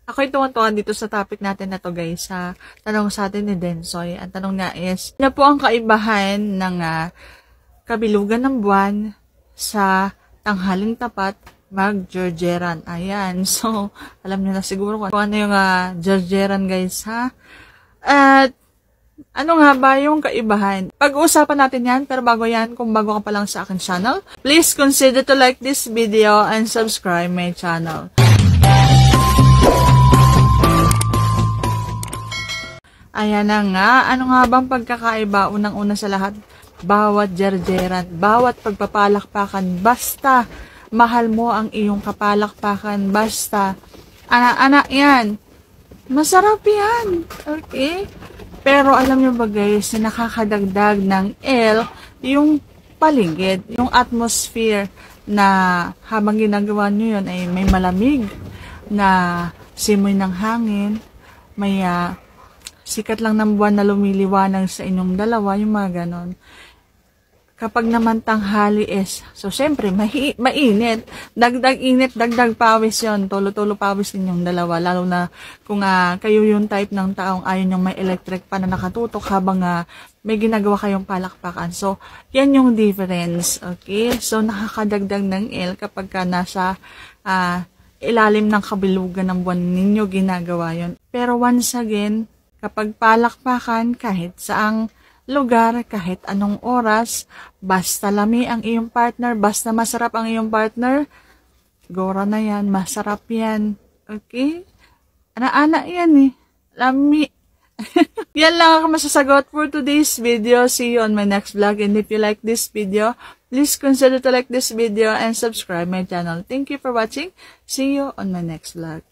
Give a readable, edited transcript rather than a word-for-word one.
Ako'y tuwan-tuwa dito sa topic natin na to guys, sa tanong sa atin ni Densoy. Ang tanong nga is, ano po ang kaibahan ng kabilugan ng buwan sa tanghaling tapat mag-Georgeran? Ayan, so alam niyo na siguro kung ano yung Georgeran guys ha. At ano nga ba yung kaibahan? Pag-uusapan natin yan, pero bago yan, kung bago ka pa lang sa akin channel, please consider to like this video and subscribe my channel. Ayan na nga, ano nga bang pagkakaiba? Unang-una sa lahat, bawat Georgeran, bawat pagpapalakpakan, basta mahal mo ang iyong kapalakpakan, basta anak-anak yan, masarap yan, okay? Pero alam nyo ba guys, na nakakadagdag ng L yung paligid, yung atmosphere na habang ginagawa nyo yun ay may malamig na simoy ng hangin, may sikat lang ng buwan na lumiliwanag sa inyong dalawa, yung mga ganon. Kapag naman tanghali is, so syempre, mainit. Dagdag init, dagdag pawis yon, tulo-tulo pawis ninyong dalawa. Lalo na kung kayo yung type ng taong ayaw nyong may electric pa na nakatutok habang may ginagawa kayong palakpakan. So, yan yung difference. Okay? So, nakakadagdag ng L kapag nasa ilalim ng kabilugan ng buwan ninyo ginagawa yon. Pero once again, kapag palakpakan kahit saang lugar, kahit anong oras, basta lami ang iyong partner, basta masarap ang iyong partner, gora na yan, masarap yan. Okay? Ana-ana yan eh. Lami. Yan lang ako masasagot for today's video. See you on my next vlog. And if you like this video, please consider to like this video and subscribe my channel. Thank you for watching. See you on my next vlog.